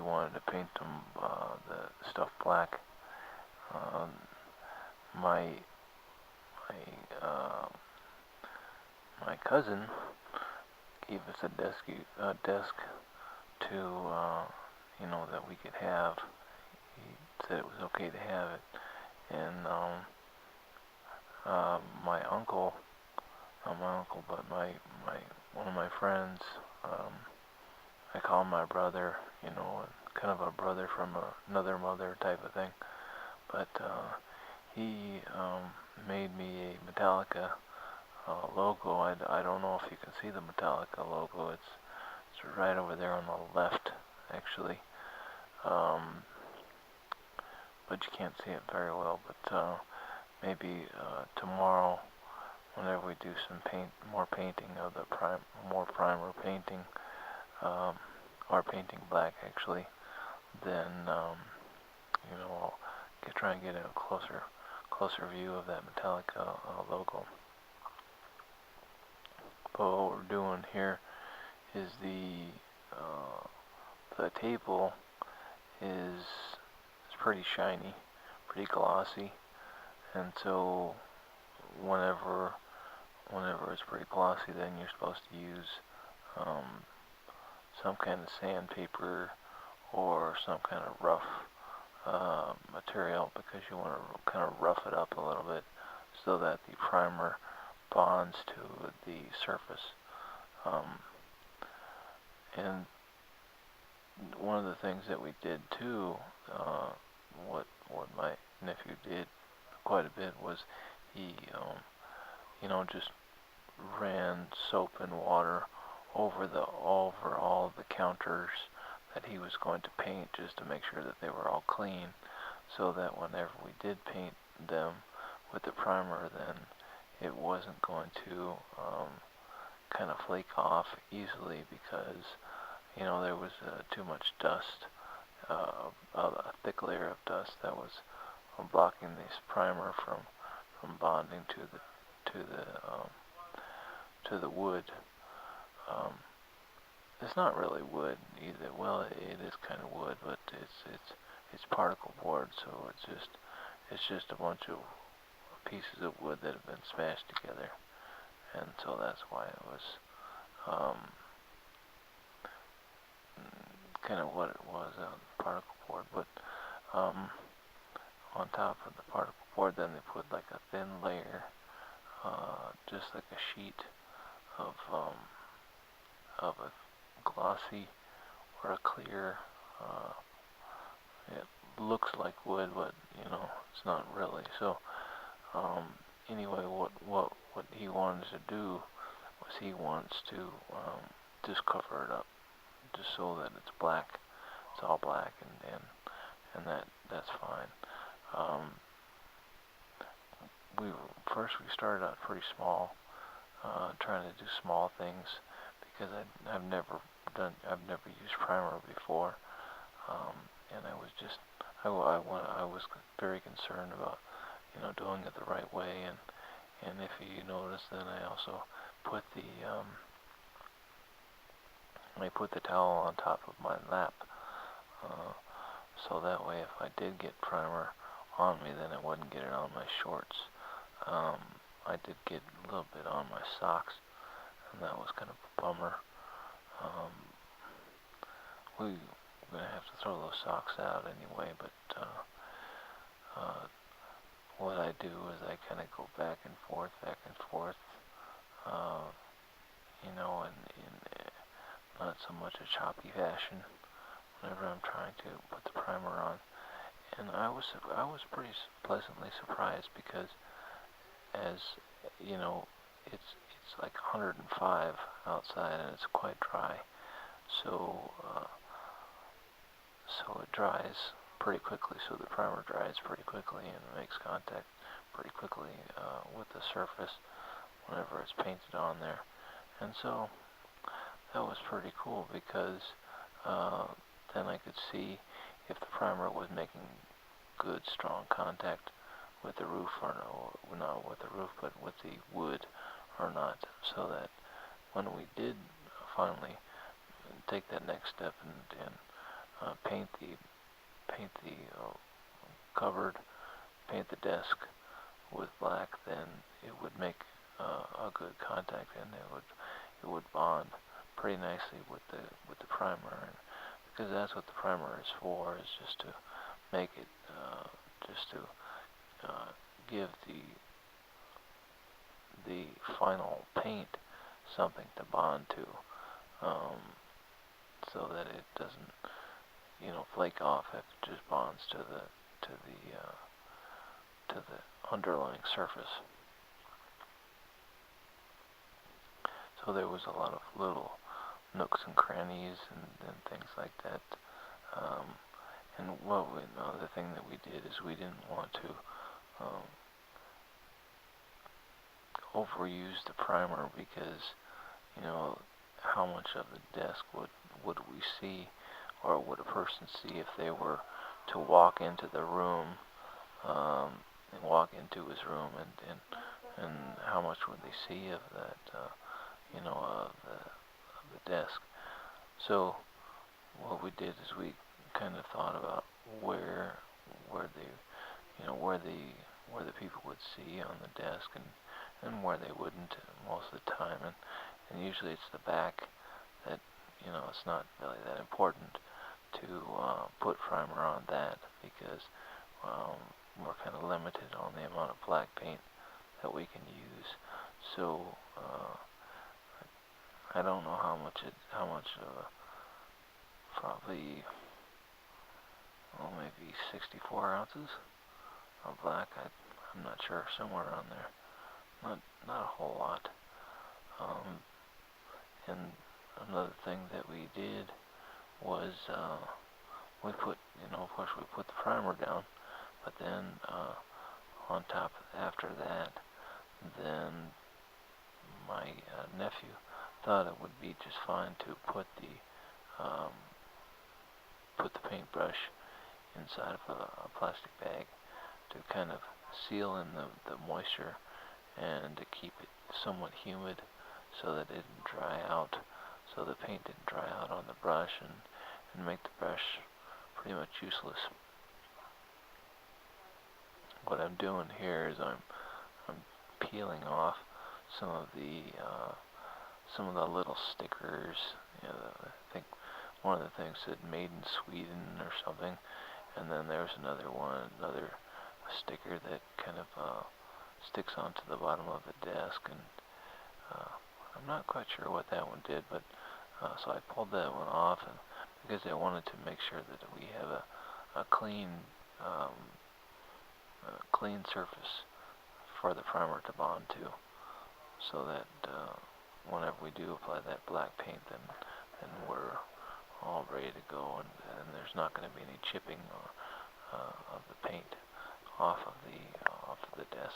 he wanted to paint them the stuff black. Um, my my my cousin gave us a desk to that we could have. He said it was okay to have it, and my uncle, not my uncle, but my one of my friends, I call him my brother, kind of a brother from another mother type of thing. But he made me a Metallica logo. I don't know if you can see the Metallica logo. It's right over there on the left, actually. Um, but you can't see it very well. But maybe tomorrow, whenever we do some more painting of the more primer painting, um, or painting black actually, then I'll try and get a closer view of that Metallica logo. But what we're doing here is the table is pretty shiny, pretty glossy, and so whenever it's pretty glossy, then you're supposed to use um, some kind of sandpaper or some kind of rough material, because you want to kind of rough it up a little bit so that the primer bonds to the surface. And one of the things that we did too, what my nephew did quite a bit, was he just ran soap and water over all the counters that he was going to paint, just to make sure that they were all clean, so that whenever we did paint them with the primer, then it wasn't going to kind of flake off easily, because there was too much dust, a thick layer of dust that was blocking this primer from bonding to the wood. Um, it's not really wood either. Well, it is kind of wood, but it's particle board, so it's just a bunch of pieces of wood that have been smashed together, and so that's why it was kind of what it was on particle board. But on top of the particle board, then they put like a thin layer, just like a sheet of a glossy or a clear. It looks like wood, but it's not really. So anyway, what he wanted to do was he wants to just cover it up, just so that it's black. It's all black, and that's fine. We started out pretty small, trying to do small things, because I've never used primer before, and I was very concerned about doing it the right way, and if you notice, then I also put the towel on top of my lap, so that way if I did get primer on me, then I wouldn't get it on my shorts. I did get a little bit on my socks, and that was kind of a bummer. We're going to have to throw those socks out anyway, but what I do is I kind of go back and forth, in not so much a choppy fashion whenever I'm trying to put the primer on. And I was pretty pleasantly surprised, because as it's like 105 outside, and it's quite dry, so it dries pretty quickly. So the primer dries pretty quickly and makes contact pretty quickly with the surface whenever it's painted on there. And so that was pretty cool, because then I could see if the primer was making good, strong contact with the roof, or no, not with the roof, but with the wood or not, so that when we did finally take that next step and paint the cupboard, paint the desk with black, then it would make a good contact, and it would bond pretty nicely with the primer, and because that's what the primer is for, is just to make it just to give the final paint something to bond to, so that it doesn't, flake off. It just bonds to the underlying surface. So there was a lot of little nooks and crannies and things like that. And the thing that we did is we didn't want to overuse the primer, because how much of the desk would we see, or would a person see if they were to walk into the room, and walk into his room, and how much would they see of that, of the desk. So what we did is we kind of thought about where the people would see on the desk, and where they wouldn't most of the time, and usually it's the back that it's not really that important to put primer on that, because we're kind of limited on the amount of black paint that we can use. So I don't know how much probably maybe 64 ounces of black. I'm not sure, somewhere around there. Not a whole lot. And another thing that we did was we put, of course, we put the primer down, but then on top, after that, then my nephew thought it would be just fine to put the paintbrush inside of a plastic bag to kind of seal in the moisture, and to keep it somewhat humid, so that it didn't dry out, so the paint didn't dry out on the brush, and make the brush pretty much useless. What I'm doing here is I'm peeling off some of the little stickers. I think one of the things said "Made in Sweden" or something, and then there's another sticker that kind of sticks onto the bottom of the desk, and I'm not quite sure what that one did, but so I pulled that one off, and because I wanted to make sure that we have a clean surface for the primer to bond to, so that whenever we do apply that black paint, then we're all ready to go, and there's not going to be any chipping of the paint off of the desk.